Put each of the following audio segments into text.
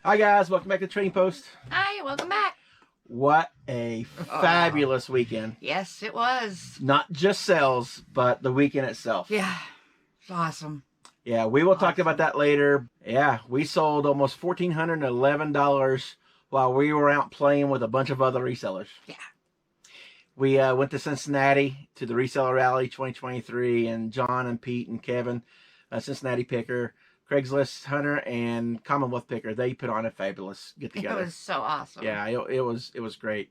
Hi guys, welcome back to Trading Post. Hi, welcome back. What a fabulous weekend. Yes, it was. Not just sales, but the weekend itself. Yeah, it's awesome. Yeah, we will talk about that later. Yeah, we sold almost $1,411 while we were out playing with a bunch of other resellers. Yeah. We went to Cincinnati to the Reseller Rally 2023, and John and Pete and Kevin, Cincinnati Picker, Craigslist Hunter, and Commonwealth Picker, they put on a fabulous get-together. It was so awesome. Yeah, it was great.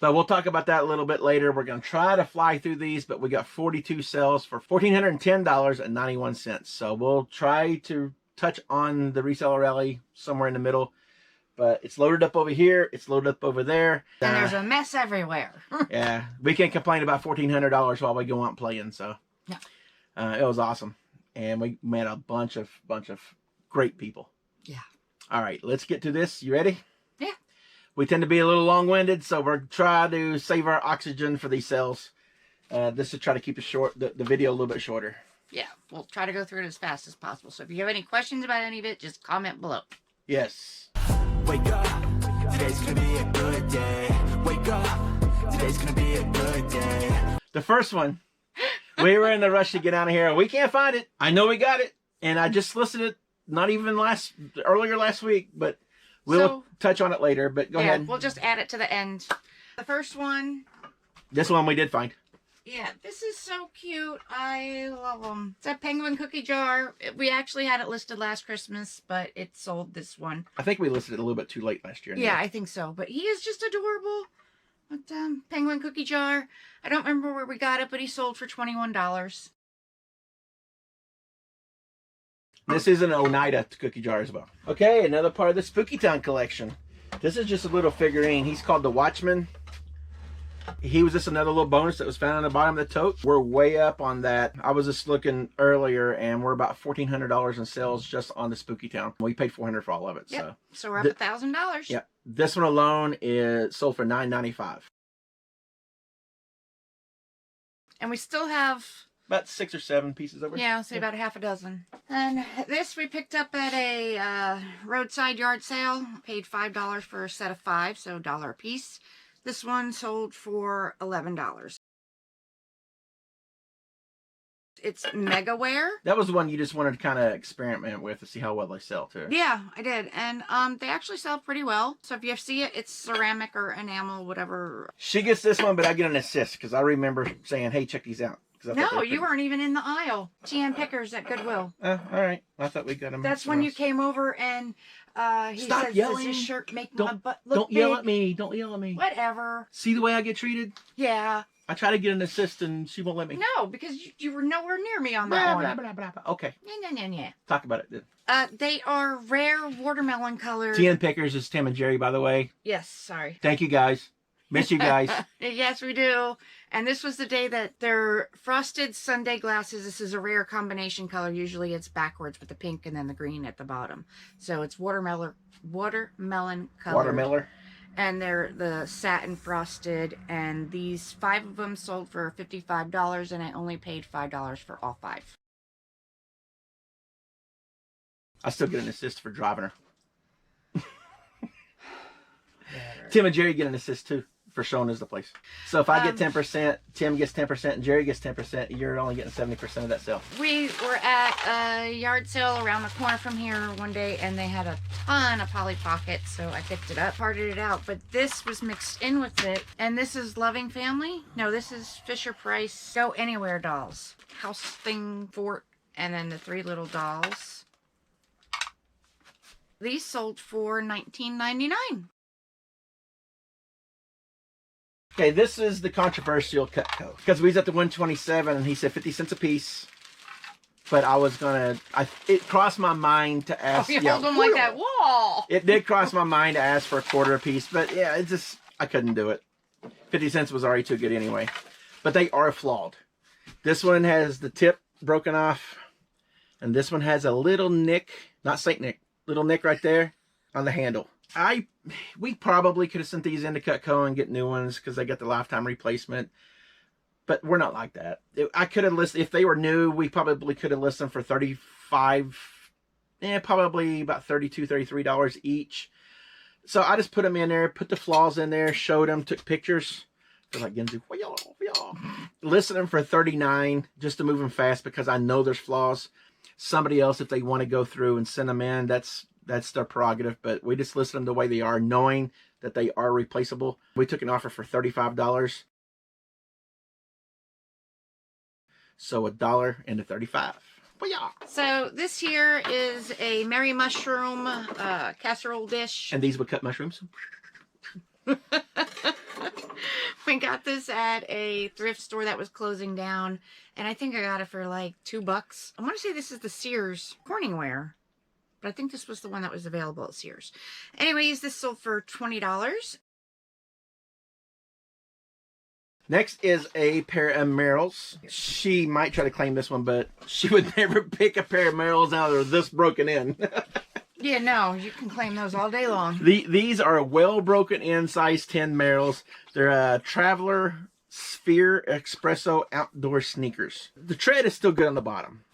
But we'll talk about that a little bit later. We're going to try to fly through these, but we got 42 sales for $1,410.91. So we'll try to touch on the Reseller Rally somewhere in the middle. But it's loaded up over here. It's loaded up over there. And there's a mess everywhere. Yeah, we can't complain about $1,400 while we go out playing. So yeah. It was awesome. And we met a bunch of great people. Yeah. All right, let's get to this. You ready? Yeah. We tend to be a little long-winded, so we're trying to save our oxygen for these sales. This is try to keep the video a little bit shorter. Yeah, we'll try to go through it as fast as possible. So if you have any questions about any of it, just comment below. Yes. Wake up, today's gonna be a good day. Wake up, today's gonna be a good day. The first one. We were in the rush to get out of here. We can't find it. I know we got it, and I just listed it. Not even earlier last week, but we'll touch on it later. But go ahead. We'll just add it to the end. The first one. This one we did find. Yeah, this is so cute. I love them. It's a penguin cookie jar. We actually had it listed last Christmas, but it sold this one. I think we listed it a little bit too late last year. Yeah, I think so. But he is just adorable. But, penguin cookie jar. I don't remember where we got it, but he sold for $21. This is an Oneida cookie jar as well. Okay, another part of the Spooky Town collection. This is just a little figurine. He's called the Watchman. He was just another little bonus that was found on the bottom of the tote. We're way up on that. I was just looking earlier, and we're about $1,400 in sales just on the Spooky Town. We paid $400 for all of it. Yep. So we're up $1,000. Yeah. This one alone is sold for $9.95. And we still have about 6 or 7 pieces over. Yeah, I'll say about half a dozen. And this we picked up at a roadside yard sale. Paid $5 for a set of 5, so $1 a piece. This one sold for $11. It's Megaware. That was the one you just wanted to kind of experiment with to see how well they sell too. Yeah, I did. And they actually sell pretty well. So if you see it, it's ceramic or enamel, whatever. She gets this one, but I get an assist because I remember saying, hey, check these out. No, you weren't even in the aisle. TN Pickers at Goodwill. Oh, all right. I thought we got them. That's when you came over and he Stop says, yelling. does this shirt make my butt look Don't big? yell at me. Don't yell at me. Whatever. See the way I get treated? Yeah. I try to get an assist and she won't let me. No, because you were nowhere near me on that one. Blah, blah, blah. Okay. Yeah. Talk about it then. They are rare watermelon color. TN Pickers is Tim and Jerry, by the way. Yes, sorry. Thank you, guys. Miss you guys. Yes, we do. And this was the day that their frosted sundae glasses. This is a rare combination color. Usually it's backwards with the pink and then the green at the bottom. So it's watermelon color. Watermelon. And they're the satin frosted. And these 5 of them sold for $55. And I only paid $5 for all 5. I still get an assist for driving her. Tim and Jerry get an assist too for showing us the place. So if I get 10%, Tim gets 10%, and Jerry gets 10%, you're only getting 70% of that sale. We were at a yard sale around the corner from here one day, and they had a ton of Polly Pockets, so I picked it up, parted it out, but this was mixed in with it, and this is Loving Family. No, this is Fisher Price Go Anywhere dolls. House Thing Fort, and then the 3 little dolls. These sold for $19.99. Okay, this is the controversial Cutco because we was at the 127 and he said 50 cents a piece. But I was it crossed my mind to ask. Oh, you hold them like that. Whoa! It did cross my mind to ask for a quarter a piece, but yeah, I couldn't do it. 50 cents was already too good anyway. But they are flawed. This one has the tip broken off, and this one has a little nick, not Saint Nick, little nick right there on the handle. We probably could have sent these into Cutco and get new ones because they got the lifetime replacement. But we're not like that. I could have listed, if they were new, we probably could have listed them for $35 probably about $32, $33 each. So I just put them in there, put the flaws in there, showed them, took pictures. They're like Genzu, listed them for $39 just to move them fast because I know there's flaws. Somebody else, if they want to go through and send them in, that's their prerogative. But we just listed them the way they are, knowing that they are replaceable. We took an offer for $35. So $1 into 35. So this here is a Merry Mushroom casserole dish. And these would cut mushrooms. We got this at a thrift store that was closing down, and I think I got it for like $2. I want to say this is the Sears Corningware, but I think this was the one that was available at Sears. Anyways, this sold for $20. Next is a pair of Merrills. She might try to claim this one, but she would never pick a pair of Merrills out that are this broken in. Yeah, no, you can claim those all day long. These are well broken in size 10 Merrills. They're a Traveler Sphere Espresso outdoor sneakers. The tread is still good on the bottom.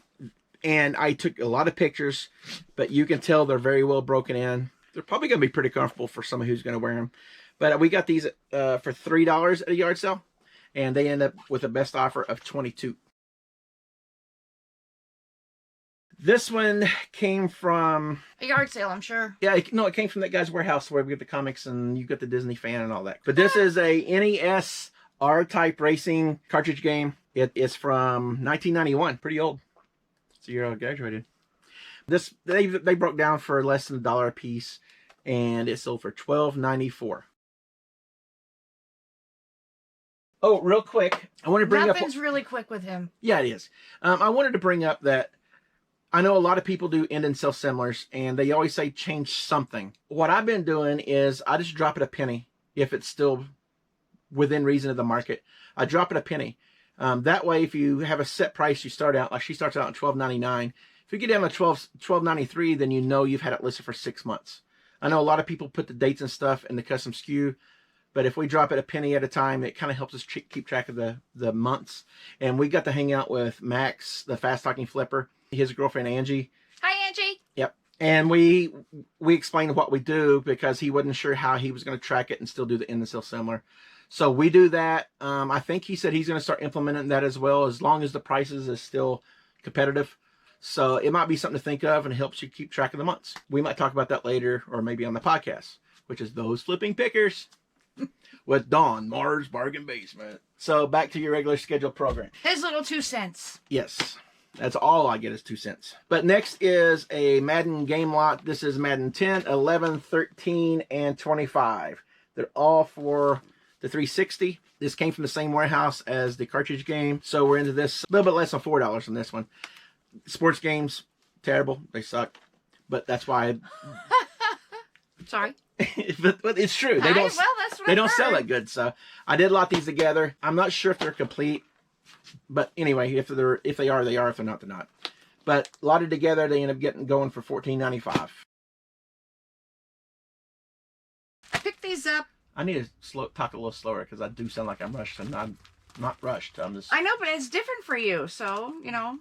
And I took a lot of pictures, but you can tell they're very well broken in. They're probably going to be pretty comfortable for someone who's going to wear them. But we got these for $3 at a yard sale. And they end up with a best offer of $22. This one came from a yard sale, I'm sure. Yeah, it came from that guy's warehouse where we get the comics and you get the Disney fan and all that. But this is a NES R-Type racing cartridge game. It is from 1991, pretty old. So you're all graduated. This they broke down for less than $1 a piece, and it sold for $12.94. Oh, real quick, I want to bring up... Nothing's really quick with him. Yeah, it is. I wanted to bring up that I know a lot of people do end and sell similars, and they always say change something. What I've been doing is I just drop it a penny if it's still within reason of the market. I drop it a penny. That way, if you have a set price, you start out, like she starts out at $12.99. If you get down to $12.93, then you know you've had it listed for 6 months. I know a lot of people put the dates and stuff in the custom SKU, but if we drop it a penny at a time, it kind of helps us keep track of the months. And we got to hang out with Max, the fast talking flipper, his girlfriend Angie. Hi, Angie. Yep. And we explained what we do because he wasn't sure how he was going to track it and still do the end and sell similar. So we do that. I think he said he's going to start implementing that as well, as long as the prices is still competitive. So it might be something to think of and it helps you keep track of the months. We might talk about that later or maybe on the podcast, which is those flipping pickers with Dawn, Mars Bargain Basement. So back to your regular scheduled program. His little 2 cents. Yes. That's all I get is 2 cents. But next is a Madden game lot. This is Madden 10, 11, 13, and 25. They're all for the 360. This came from the same warehouse as the cartridge game. So we're into this a little bit less than $4 on this one. Sports games, terrible. They suck. But that's why. Sorry. but it's true. They don't. Well, that's what they I've don't sell heard. that good. So I did lot these together. I'm not sure if they're complete. But anyway, if they are, they are. If they're not, they're not. But lotted together, they end up going for $14.95. I picked these up. I need to talk a little slower because I do sound like I'm rushed, and I'm not rushed. I'm just. I know, but it's different for you. So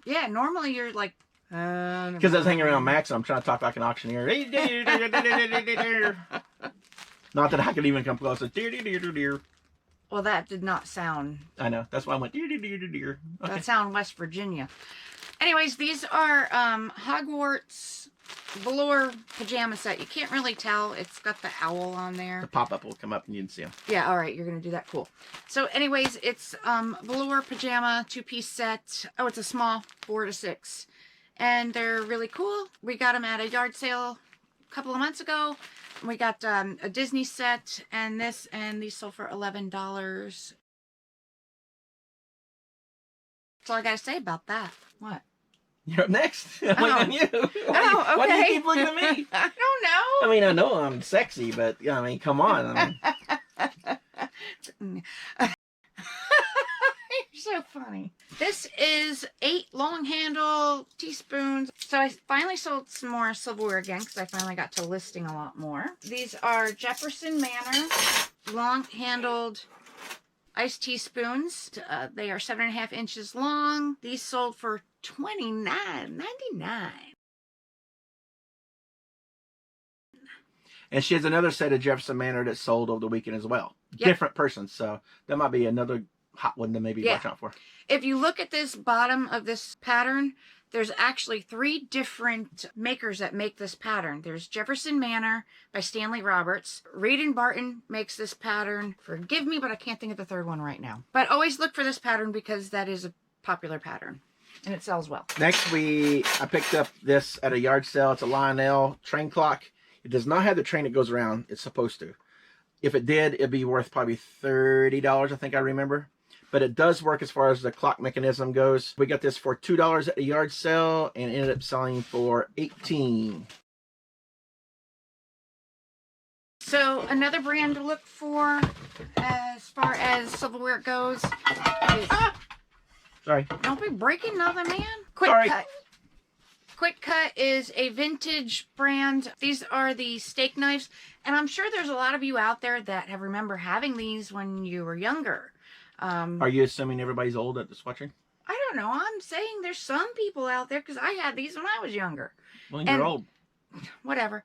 yeah. Normally you're like. Because I was hanging around Max, and I'm trying to talk like an auctioneer. Not that I could even come close. Well, that did not sound. I know. That's why I went. Okay. That sound West Virginia. Anyways, these are Hogwarts velour pajama set. You can't really tell. It's got the owl on there. The pop-up will come up and you can see them. Yeah, all right. You're going to do that. Cool. So anyways, it's velour pajama 2-piece set. Oh, it's a small 4 to 6. And they're really cool. We got them at a yard sale a couple of months ago. We got a Disney set and this, and these sold for $11. That's all I got to say about that. What? You're up next. I'm waiting on you. Oh, okay. Why do you keep looking at me? I don't know. I mean, I know I'm sexy, but I mean, come on. You're so funny. This is 8 long handle teaspoons. So I finally sold some more silverware again because I finally got to listing a lot more. These are Jefferson Manor long handled iced teaspoons. They are 7.5 inches long. These sold for $29.99. And she has another set of Jefferson Manor that sold over the weekend as well. Yep. Different person, so that might be another hot one to maybe watch out for. If you look at this bottom of this pattern, there's actually 3 different makers that make this pattern. There's Jefferson Manor by Stanley Roberts. Reed and Barton makes this pattern. Forgive me, but I can't think of the third one right now. But always look for this pattern because that is a popular pattern and it sells well. Next, I picked up this at a yard sale. It's a Lionel train clock. It does not have the train that goes around. It's supposed to. If it did, it'd be worth probably $30, I think I remember. But it does work as far as the clock mechanism goes. We got this for $2 at the yard sale and ended up selling for $18. So another brand to look for as far as silverware goes is... Sorry. Don't be breaking nothing, man. Sorry. Cut. Quick Cut is a vintage brand. These are the steak knives. And I'm sure there's a lot of you out there that have remember having these when you were younger. Are you assuming everybody's old at this watching? I don't know. I'm saying there's some people out there because I had these when I was younger. Well, you're old. Whatever.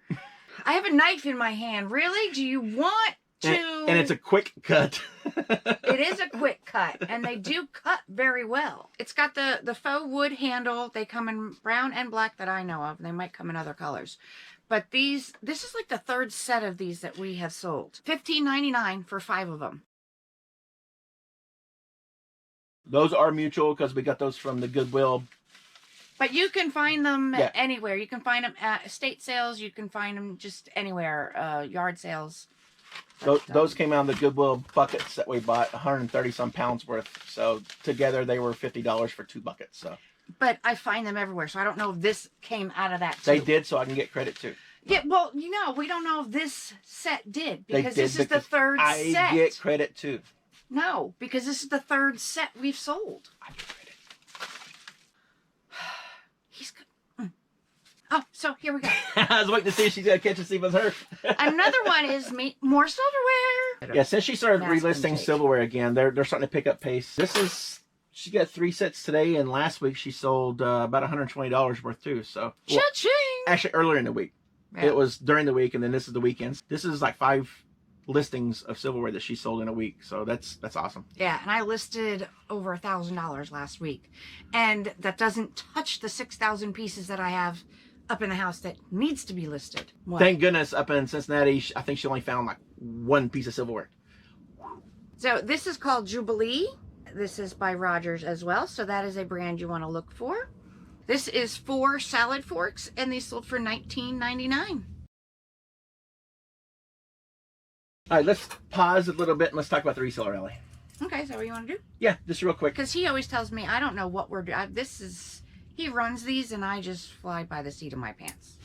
I have a knife in my hand. Really? Do you want to... And it's a quick cut. It is a quick cut, and they do cut very well. It's got the faux wood handle. They come in brown and black that I know of. They might come in other colors. But this is like the 3rd set of these that we have sold. $15.99 for 5 of them. Those are mutual because we got those from the Goodwill. But you can find them anywhere. You can find them at estate sales. You can find them just anywhere, yard sales. Those came out of the Goodwill buckets that we bought, 130 some pounds worth. So together they were $50 for 2 buckets. So. But I find them everywhere, so I don't know if this came out of that too. They did, so I can get credit too. Yeah, well, we don't know if this set did because this is the 3rd set. I get credit too. No, because this is the 3rd set we've sold. I get credit. He's good. Oh, so here we go. I was waiting to see if she's going to catch and see if it's her. Another one is more silverware. Yeah, since she started Mask relisting and tape. silverware again, they're starting to pick up pace. She got 3 sets today, and last week she sold about $120 worth too. So Cha-ching! Actually, earlier in the week. Yeah. It was during the week, and then this is the weekends. This is like 5 listings of silverware that she sold in a week, so that's awesome. Yeah, and I listed over $1,000 last week, and that doesn't touch the 6,000 pieces that I have up in the house that needs to be listed. What? Thank goodness up in Cincinnati, I think she only found like 1 piece of silverware. So this is called Jubilee. This is by Rogers as well, so that is a brand you want to look for. This is 4 salad forks, and they sold for $19.99. All right, let's pause a little bit and let's talk about the reseller alley. Okay, so what do you want to do? Yeah, just real quick. Because he always tells me, I don't know what we're doing. He runs these, and I just fly by the seat of my pants.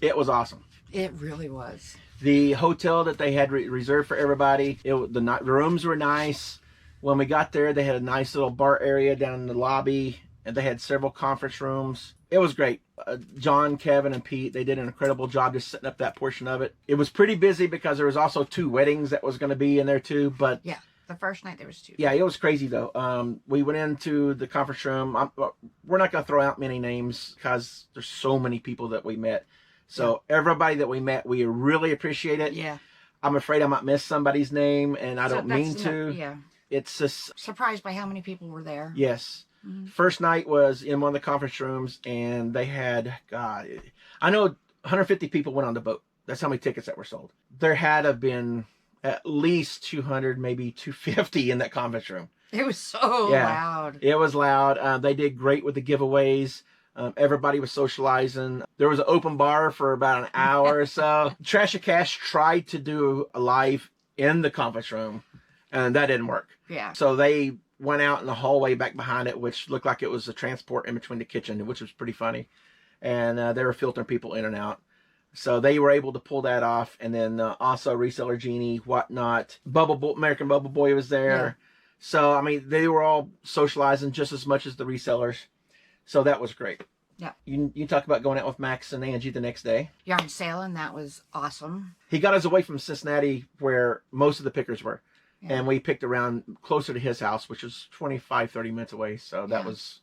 It was awesome. It really was. The hotel that they had reserved for everybody, the rooms were nice. When we got there, they had a nice little bar area down in the lobby, and they had several conference rooms. It was great. John, Kevin, and Pete, they did an incredible job just setting up that portion of it. It was pretty busy because there was also 2 weddings that was going to be in there too. But yeah, the first night there was 2. Yeah, it was crazy though. We went into the conference room. We're not going to throw out many names because there's so many people that we met. So everybody that we met, we really appreciate it. Yeah. I'm afraid I might miss somebody's name, and I don't mean to. Yeah. It's just surprised by how many people were there. Yes. Mm-hmm. First night was in one of the conference rooms, and they had, God, I know 150 people went on the boat. That's how many tickets that were sold. There had to have been at least 200, maybe 250 in that conference room. It was so loud. It was loud. They did great with the giveaways. Everybody was socializing. There was an open bar for about an hour or so. Trash or Cash tried to do a live in the conference room, and that didn't work. Yeah. So they went out in the hallway back behind it, which looked like it was a transport in between the kitchen, which was pretty funny. And they were filtering people in and out. So they were able to pull that off. And then also Reseller Genie, Whatnot, American Bubble Boy was there. Yeah. So, I mean, they were all socializing just as much as the resellers. So that was great. Yeah. You talk about going out with Max and Angie the next day. Yard sailing, that was awesome. He got us away from Cincinnati where most of the pickers were. Yeah. And we picked around closer to his house, which was 25, 30 minutes away. So that was,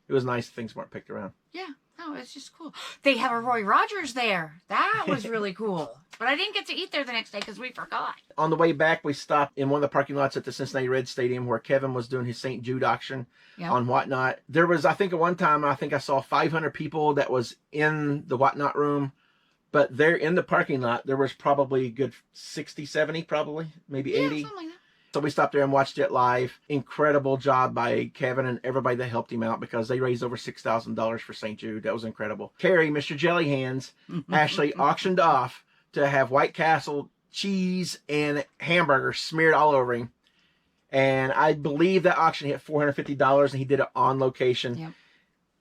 it was nice things weren't picked around. Yeah. No, it's just cool. They have a Roy Rogers there. That was really cool. But I didn't get to eat there the next day because we forgot. On the way back, we stopped in one of the parking lots at the Cincinnati Reds Stadium where Kevin was doing his St. Jude auction on Whatnot. There was, I think, at one time, I think I saw 500 people that was in the Whatnot room. But there in the parking lot, there was probably a good 60, 70, probably, maybe 80. Something like that. So we stopped there and watched it live. Incredible job by Kevin and everybody that helped him out because they raised over $6,000 for St. Jude. That was incredible. Carrie, Mr. Jelly Hands, actually auctioned off to have White Castle cheese and hamburger smeared all over him. And I believe that auction hit $450 and he did it on location. Yep.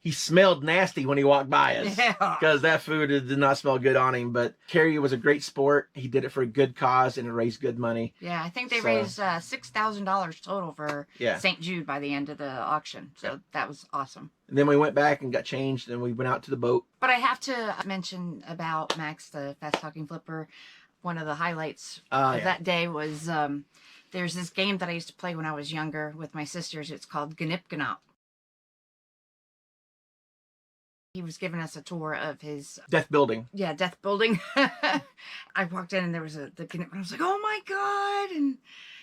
He smelled nasty when he walked by us because that food did not smell good on him. But Kerry was a great sport. He did it for a good cause and it raised good money. Yeah, I think they raised $6,000 total for St. Jude by the end of the auction. So that was awesome. And then we went back and got changed and we went out to the boat. But I have to mention about Max, the fast talking flipper. One of the highlights of that day was there's this game that I used to play when I was younger with my sisters. It's called Gnip Gnop. He was giving us a tour of his Death Building. Yeah, Death Building. I walked in and there was the Gnip, and I was like, oh my God. And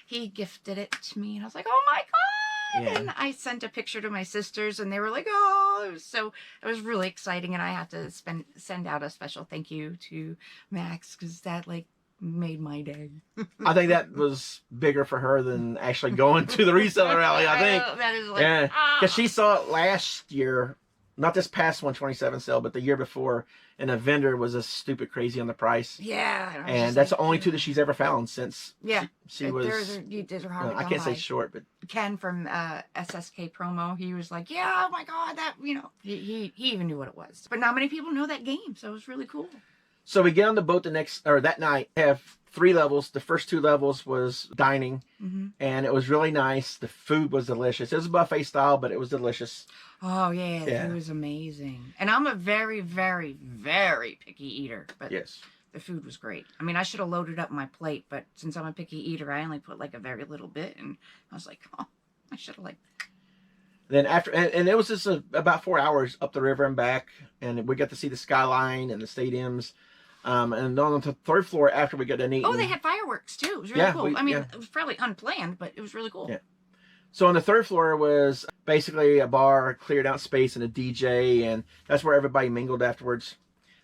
he gifted it to me and I was like, oh my God. Yeah. And I sent a picture to my sisters and they were like, oh, it was really exciting. And I had to send out a special thank you to Max because that made my day. I think that was bigger for her than actually going to the reseller rally, I think. That is because she saw it last year. Not this past 127 sale, but the year before, and a vendor was a stupid crazy on the price. Yeah. And that's the only two that she's ever found since she was... You did her hard I can't say short, but... Ken from SSK Promo, he was like, yeah, oh my God, that, he even knew what it was. But not many people know that game, so it was really cool. So we get on the boat that night, have 3 levels. The first 2 levels was dining, and it was really nice. The food was delicious. It was buffet style, but it was delicious. Oh, yeah, the food was amazing. And I'm a very, very, very picky eater, but the food was great. I mean, I should have loaded up my plate, but since I'm a picky eater, I only put a very little bit, and I was like, oh, I should have Then after, and it was just about 4 hours up the river and back, and we got to see the skyline and the stadiums. And on the 3rd floor after we got done eating. Oh, they had fireworks too. It was really cool. It was probably unplanned, but it was really cool. Yeah. So on the 3rd floor was basically a bar, cleared out space, and a DJ, and that's where everybody mingled afterwards.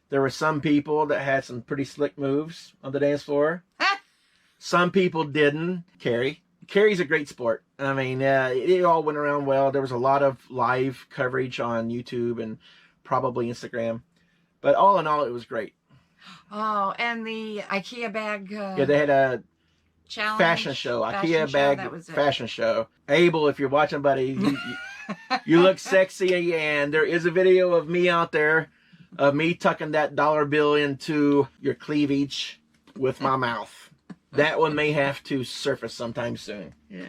There were some people that had some pretty slick moves on the dance floor. Some people didn't. Carrie's a great sport. I mean, it all went around well. There was a lot of live coverage on YouTube and probably Instagram. But all in all, it was great. Oh, and the IKEA bag. They had a challenge fashion show. IKEA bag fashion show. Abel, if you're watching, buddy, you look sexy, and there is a video of me out there, of me tucking that dollar bill into your cleavage with my mouth. That one may have to surface sometime soon. Yeah.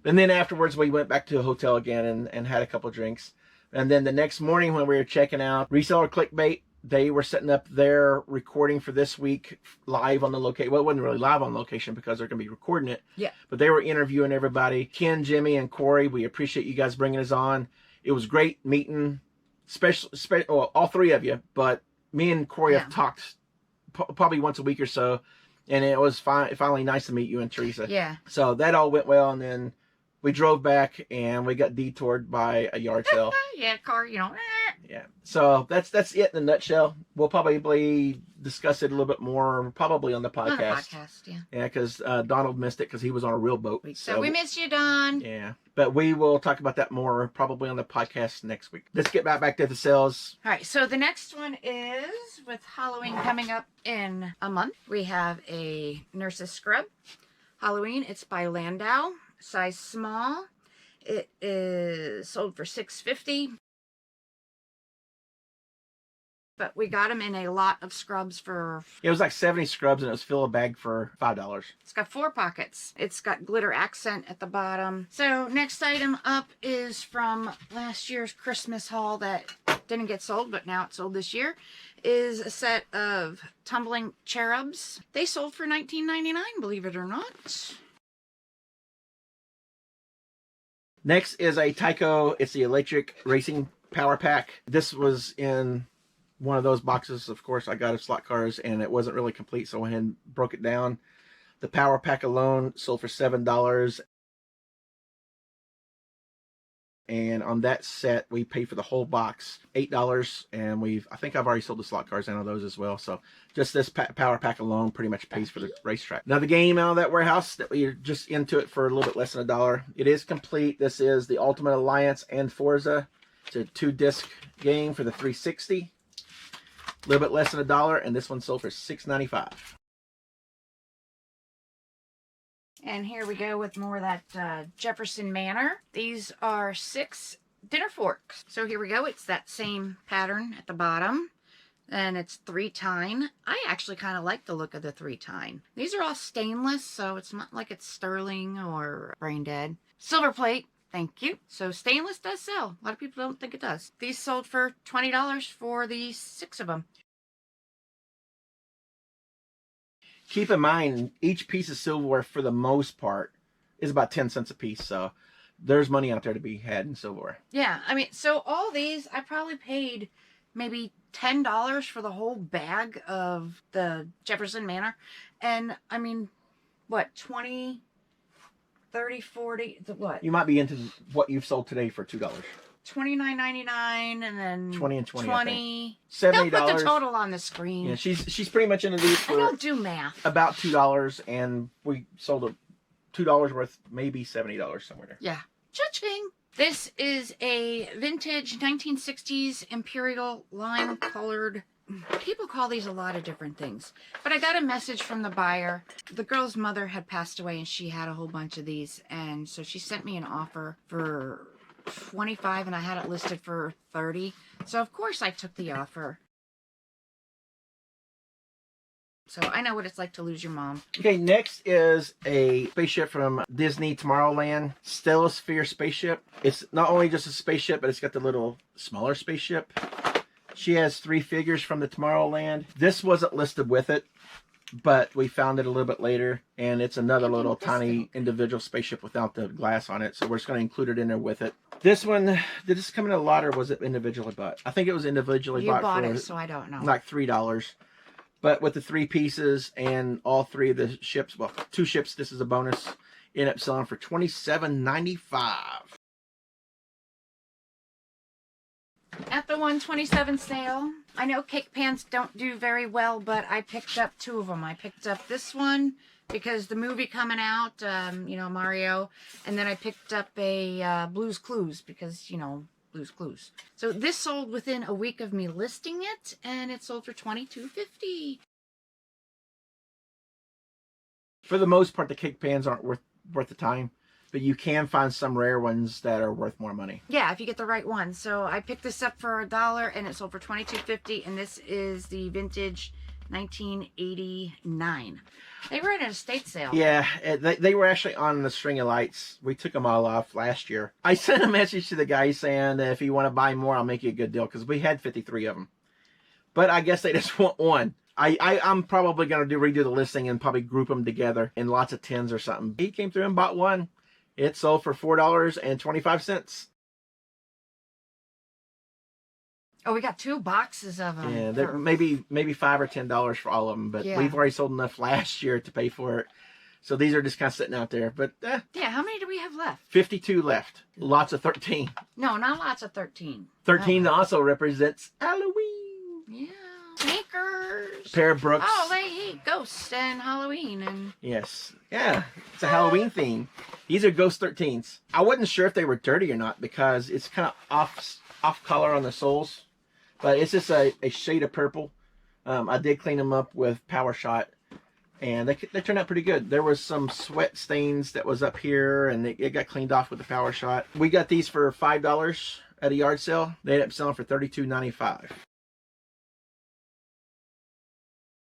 And then afterwards, we went back to the hotel again and had a couple drinks. And then the next morning when we were checking out, Reseller Clickbait, they were setting up their recording for this week live on the location. Well, it wasn't really live on location because they're going to be recording it. Yeah. But they were interviewing everybody. Ken, Jimmy, and Corey, we appreciate you guys bringing us on. It was great meeting, all 3 of you. But me and Corey have talked probably once a week or so. And it was finally nice to meet you and Teresa. Yeah. So that all went well. And then we drove back and we got detoured by a yard sale. Car, Yeah. So that's it in a nutshell. We'll probably discuss it a little bit more probably on the podcast. On the podcast, yeah. Yeah, because Donald missed it because he was on a real boat. So we missed you, Don. Yeah. But we will talk about that more probably on the podcast next week. Let's get back to the sales. All right. So the next one is with Halloween coming up in a month. We have a Nurse's Scrub. Halloween. It's by Landau. Size small. It is sold for $6.50. But we got them in a lot of scrubs for... It was like 70 scrubs and it was fill a bag for $5. It's got 4 pockets. It's got glitter accent at the bottom. So next item up is from last year's Christmas haul that didn't get sold, but now it's sold this year, is a set of tumbling cherubs. They sold for $19.99, believe it or not. Next is a Tyco. It's the electric racing power pack. This was in one of those boxes, of course, I got of slot cars, and it wasn't really complete, so I went ahead and broke it down. The power pack alone sold for $7. And on that set, we paid for the whole box $8, and I think I've already sold the slot cars out of those as well. So just this power pack alone pretty much pays for the racetrack. Another game out of that warehouse that we're just into it for a little bit less than $1. It is complete. This is the Ultimate Alliance and Forza. It's a 2-disc game for the 360. A little bit less than $1, and this one sold for $6.95. And here we go with more of that Jefferson Manor. These are 6 dinner forks. So here we go. It's that same pattern at the bottom. And it's 3-tine. I actually kind of like the look of the 3-tine. These are all stainless, so it's not like it's sterling or brain dead. Silver plate. Thank you. So stainless does sell. A lot of people don't think it does. These sold for $20 for the 6 of them. Keep in mind, each piece of silverware, for the most part, is about 10 cents a piece. So there's money out there to be had in silverware. Yeah, I mean, so all these, I probably paid maybe $10 for the whole bag of the Jefferson Manor. And, I mean, what, 20, 30, 40, what? You might be into what you've sold today for $2. $29.99 and then 20 and 20. $70. $70. Don't put the total on the screen. Yeah, she's pretty much into these I for don't do math. about $2, and we sold $2 worth, maybe $70 somewhere there. Yeah. Cha-ching. This is a vintage 1960s Imperial lime colored. People call these a lot of different things, but I got a message from the buyer. The girl's mother had passed away and she had a whole bunch of these, and so she sent me an offer for $25 and I had it listed for $30. So of course I took the offer. So I know what it's like to lose your mom. Okay, next is a spaceship from Disney Tomorrowland, Stellosphere spaceship. It's not only just a spaceship, but it's got the little smaller spaceship. She has 3 figures from the Tomorrowland. This wasn't listed with it, but we found it a little bit later, and it's another little tiny individual spaceship without the glass on it, so we're just going to include it in there with it. This one, did this come in a lot, or was it individually bought? I think it was individually bought. You bought for it, so I don't know. Like $3. But with the 3 pieces and all 3 of the ships, well, 2 ships, this is a bonus, end up selling for $27.95. At the 127 sale, I know cake pans don't do very well, but I picked up 2 of them. I picked up this one because the movie coming out, you know, Mario, and then I picked up a Blue's Clues because, you know, Blue's Clues. So this sold within a week of me listing it, and it sold for $22.50. For the most part, the cake pans aren't worth the time, but you can find some rare ones that are worth more money. Yeah, if you get the right one. So I picked this up for $1, and it sold for $22.50, and this is the vintage 1989. They were at an estate sale. Yeah, they were actually on the string of lights. We took them all off last year. I sent a message to the guy saying that if you want to buy more, I'll make you a good deal, because we had 53 of them. But I guess they just want one. I'm probably going to redo the listing and probably group them together in lots of tins or something. He came through and bought one. It sold for $4.25. Oh, we got 2 boxes of them. Yeah, maybe $5 or $10 for all of them, but we've already sold enough last year to pay for it. So these are just kind of sitting out there. But yeah, how many do we have left? 52 left. Lots of 13. No, not lots of 13. 13 also represents Halloween. Yeah. Sneakers. A pair of Brooks. Oh, they hate ghosts and Halloween. And yes. Yeah, it's a Halloween theme. These are Ghost 13s. I wasn't sure if they were dirty or not because it's kind of off color on the soles. But it's just a shade of purple. I did clean them up with Power Shot, and they turned out pretty good. There was some sweat stains that was up here, and it got cleaned off with the Power Shot. We got these for $5 at a yard sale. They ended up selling for $32.95.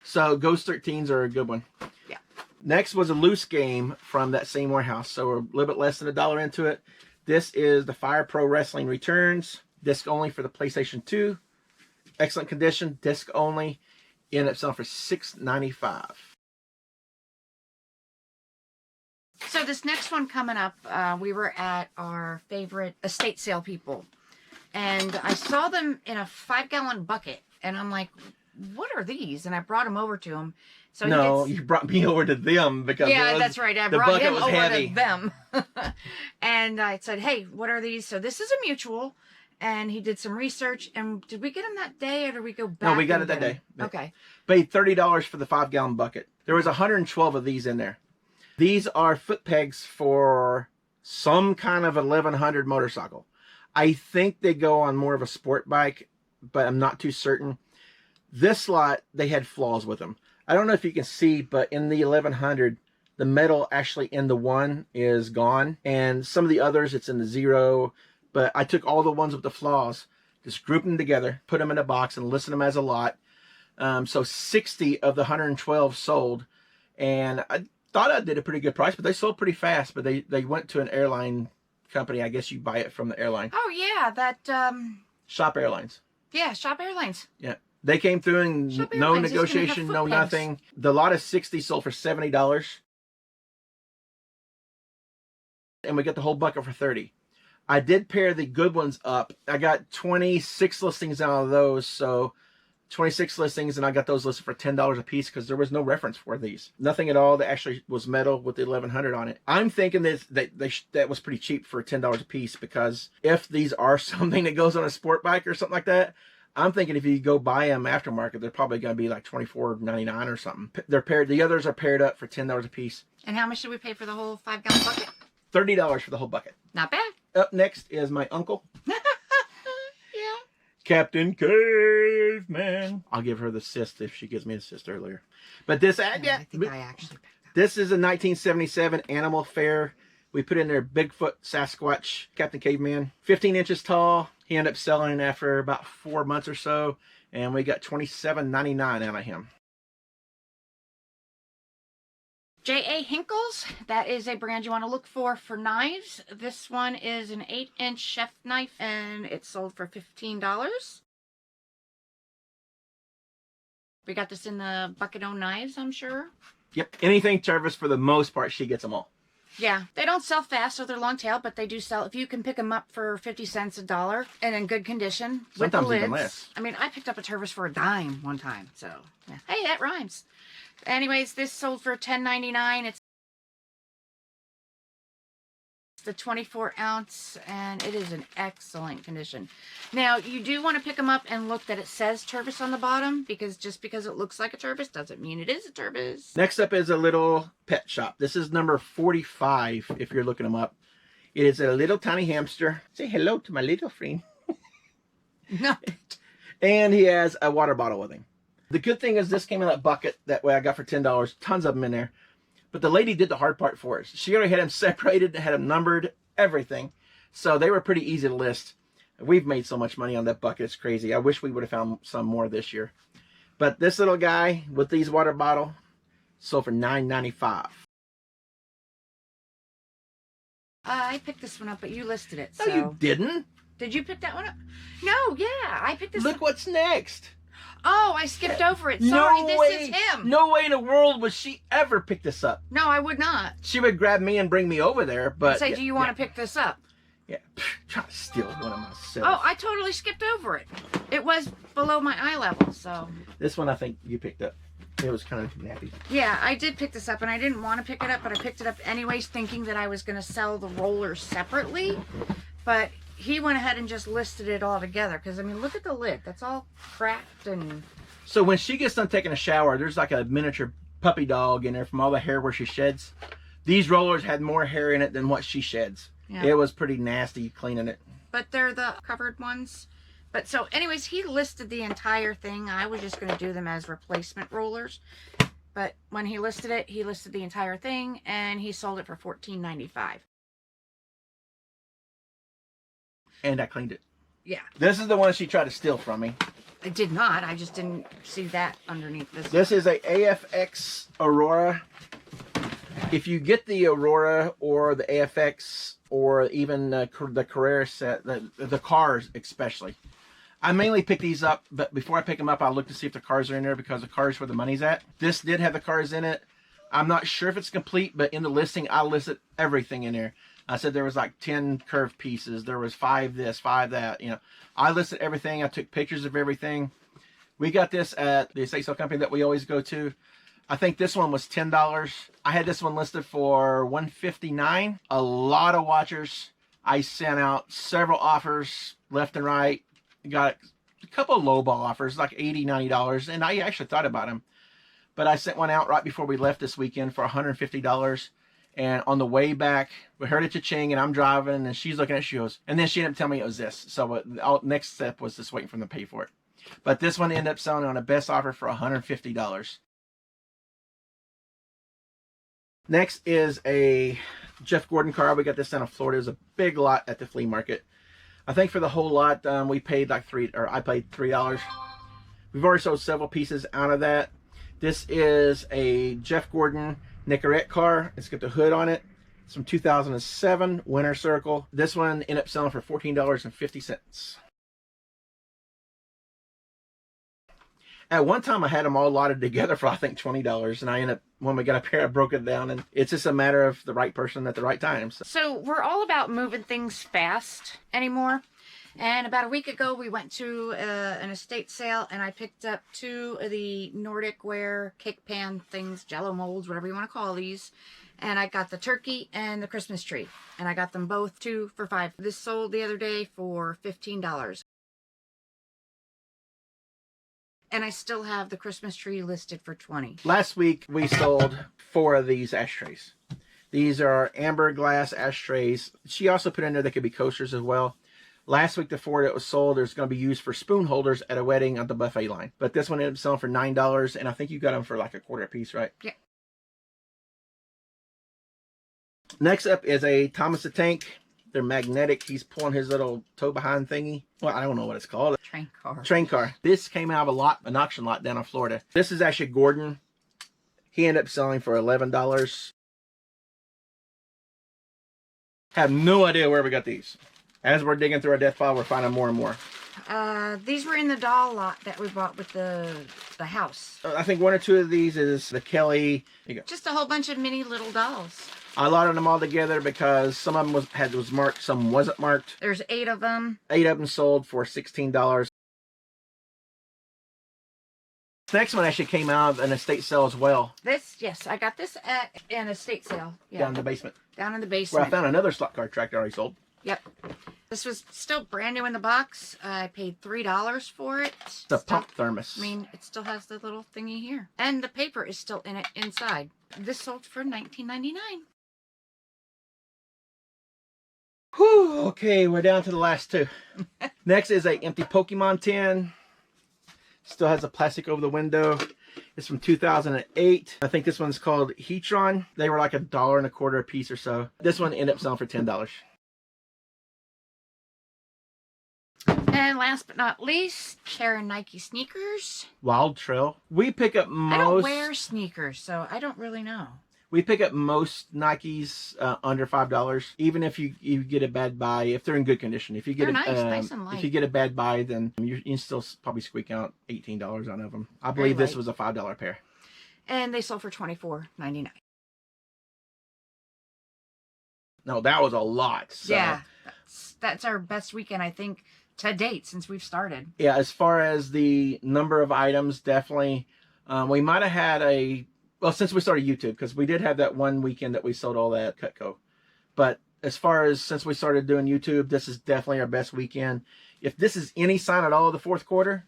So Ghost 13s are a good one. yeah. Next was a loose game from that same warehouse. So we're a little bit less than $1 into it. This is the Fire Pro Wrestling Returns. Disc only for the PlayStation 2. Excellent condition. Disc only. Ended up selling for $6.95. So this next one coming up, we were at our favorite estate sale people. And I saw them in a 5-gallon bucket And I'm like, what are these? And I brought them over to him. So no, you brought me over to them because that's right. I the brought bucket him was over heavy. to them. And I said, hey, what are these? So this is a mutual. And he did some research. And did we get him that day or did we go back? No, we got and it that get day. him? Okay. Paid $30 for the 5-gallon bucket. There was 112 of these in there. These are foot pegs for some kind of 1100 motorcycle. I think they go on more of a sport bike, but I'm not too certain. This lot, they had flaws with them. I don't know if you can see, but in the 1100, the metal actually in the 1 is gone. And some of the others, it's in the 0. But I took all the ones with the flaws, just grouped them together, put them in a box, and listed them as a lot. So 60 of the 112 sold. And I thought I did a pretty good price, but they sold pretty fast. But they went to an airline company. I guess you buy it from the airline. Oh, yeah. That, Shop Airlines. yeah, Shop Airlines. Yeah. They came through and Shop no Airlines is gonna have negotiation, foot no pegs. nothing. The lot of 60 sold for $70. And we got the whole bucket for $30. I did pair the good ones up. I got 26 listings out of those. So 26 listings, and I got those listed for $10 a piece because there was no reference for these. Nothing at all that actually was metal with the 1100 on it. I'm thinking that was pretty cheap for $10 a piece, because if these are something that goes on a sport bike or something like that, I'm thinking if you go buy them aftermarket, they're probably going to be like $24.99 or something. They're paired. The others are paired up for $10 a piece. And how much did we pay for the whole 5-gallon bucket? $30 for the whole bucket. Not bad. Up next is my uncle. Yeah. Captain Caveman. I'll give her the cyst if she gives me a cyst earlier. But this, I think I actually picked that. this is a 1977 Animal Fair. We put in there Bigfoot, Sasquatch, Captain Caveman. 15 inches tall. He ended up selling after about 4 months or so. And we got $27.99 out of him. J.A. Hinkle's, that is a brand you want to look for knives. This one is an 8-inch chef knife, and it's sold for $15. We got this in the bucket o' knives, I'm sure. Yep. Anything Travis, for the most part, she gets them all. Yeah, they don't sell fast, so they're long tail, but they do sell. If you can pick them up for 50 cents, $1, and in good condition, with the Sometimes lids. even less. I mean, I picked up a Tervis for $0.10 one time, so yeah. Hey, that rhymes. Anyways, this sold for $10.99. It's the 24-ounce, and it is in excellent condition. Now, you do want to pick them up and look that it says Tervis on the bottom, because just because it looks like a Tervis doesn't mean it is a Tervis. Next up is a little pet shop. This is number 45 if you're looking them up. It is a little tiny hamster. Say hello to my little friend. No. And he has a water bottle with him. The good thing is this came in that bucket that way I got for $10. Tons of them in there. But the lady did the hard part for us. She already had them separated, had them numbered, everything. So they were pretty easy to list. We've made so much money on that bucket. It's crazy. I wish we would have found some more this year. But this little guy with these water bottle sold for $9.95. I picked this one up, but you listed it. No, So. you didn't. Did you pick that one up? No, yeah, I picked this Look up. what's next. Oh, I skipped over it. Sorry, No this way, is him. No way in the world would she ever pick this up. No, I would not. She would grab me and bring me over there, but... Say, do you want to pick this up? Yeah, trying to steal one of myself. Oh, I totally skipped over it. It was below my eye level, so... This one I think you picked up. It was kind of nappy. Yeah, I did pick this up, and I didn't want to pick it up, but I picked it up anyways, thinking that I was going to sell the rollers separately. But he went ahead and just listed it all together, because, I mean, look at the lid. That's all cracked and... So when she gets done taking a shower, there's like a miniature puppy dog in there from all the hair where she sheds. These rollers had more hair in it than what she sheds. Yeah. It was pretty nasty cleaning it. But they're the covered ones. But so anyways, he listed the entire thing. I was just going to do them as replacement rollers. But when he listed it, he listed the entire thing, and he sold it for $14.95. And I cleaned it. Yeah. This is the one she tried to steal from me. I did not. I just didn't see that underneath this. This is a AFX Aurora. If you get the Aurora or the AFX or even the Carrera set, the cars especially. I mainly pick these up, but before I pick them up, I'll look to see if the cars are in there, because the cars where the money's at. This did have the cars in it. I'm not sure if it's complete, but in the listing, I listed everything in there. I said there was like 10 curved pieces. There was 5 this, 5 that, you know. I listed everything. I took pictures of everything. We got this at the estate sale company that we always go to. I think this one was $10. I had this one listed for $159. A lot of watchers. I sent out several offers left and right. Got a couple of lowball offers, like $80, $90, and I actually thought about them. But I sent one out right before we left this weekend for $150. And on the way back, we heard it cha-ching, and I'm driving, and she's looking at it, she goes, and then she ended up telling me it was this. So next step was just waiting for them to pay for it. But this one ended up selling on a best offer for $150. Next is a Jeff Gordon car. We got this down in Florida. It was a big lot at the flea market. I think for the whole lot, we paid like I paid $3. We've already sold several pieces out of that. This is a Jeff Gordon Nicorette car. It's got the hood on it. It's from 2007, Winter Circle. This one ended up selling for $14.50. At one time, I had them all lotted together for, I think, $20. And I ended up, when we got up here, I broke it down. And it's just a matter of the right person at the right time. So we're all about moving things fast anymore. And about a week ago, we went to an estate sale, and I picked up 2 of the Nordic ware cake pan things, jello molds, whatever you want to call these. And I got the turkey and the Christmas tree. And I got them both 2 for $5. This sold the other day for $15. And I still have the Christmas tree listed for $20. Last week, we sold 4 of these ashtrays. These are amber glass ashtrays. She also put in there they could be coasters as well. Last week, the 4 that was sold is going to be used for spoon holders at a wedding at the buffet line. But this one ended up selling for $9, and I think you got them for like a quarter a piece, right? Yeah. Next up is a Thomas the Tank. They're magnetic. He's pulling his little tow behind thingy. Well, I don't know what it's called. Train car. Train car. This came out of an auction lot down in Florida. This is actually Gordon. He ended up selling for $11. Have no idea where we got these. As we're digging through our death pile, we're finding more and more. These were in the doll lot that we bought with the house. I think 1 or 2 of these is the Kelly. Here you go. Just a whole bunch of mini little dolls. I lotted them all together because some of them was marked, some wasn't marked. There's 8 of them. 8 of them sold for $16. Next one actually came out of an estate sale as well. Yes, I got this at an estate sale. Yeah. Down in the basement. Down in the Where basement. I found another slot car tractor already sold. Yep. This was still brand new in the box. I paid $3 for it. It's a pump thermos. I mean, it still has the little thingy here. And the paper is still in it inside. This sold for $19.99. Whew, okay, we're down to the last 2. Next is a empty Pokemon tin. Still has a plastic over the window. It's from 2008. I think this one's called Heatron. They were like $1.25 a piece or so. This one ended up selling for $10. And last but not least, pair of Nike sneakers. Wild Trail. We pick up most. I don't wear sneakers, so I don't really know. We pick up most Nikes under $5, even if you get a bad buy. If they're in good condition, if you get nice and light. If you get a bad buy, then you can still probably squeak out $18 out of them. I believe this was a $5 pair, and they sold for $24.99. No, that was a lot. So. Yeah, that's our best weekend, I think, to date since we've started. Yeah, as far as the number of items, definitely, we might have had well, since we started YouTube, because we did have that one weekend that we sold all that Cutco. But as far as since we started doing YouTube, this is definitely our best weekend. If this is any sign at all of the 4th quarter,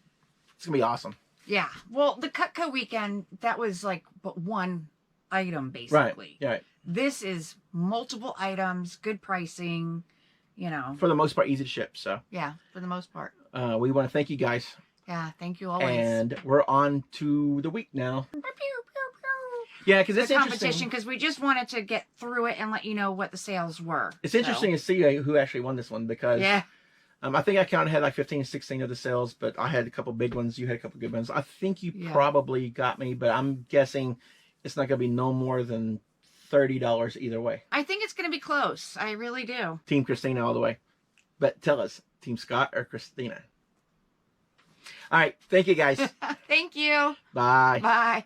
it's going to be awesome. Yeah. Well, the Cutco weekend, that was like but one item, basically. Right. Right. This is multiple items, good pricing, you know. For the most part, easy to ship. So yeah, for the most part. We want to thank you guys. Yeah, thank you always. And we're on to the week now. Yeah, because it's competition, because we just wanted to get through it and let you know what the sales were. It's interesting to see who actually won this one, because I think I counted had like 15, 16 of the sales, but I had a couple big ones. You had a couple good ones. I think you probably got me, but I'm guessing it's not going to be no more than $30 either way. I think it's going to be close. I really do. Team Christina all the way. But tell us, Team Scott or Christina? All right. Thank you, guys. Thank you. Bye. Bye.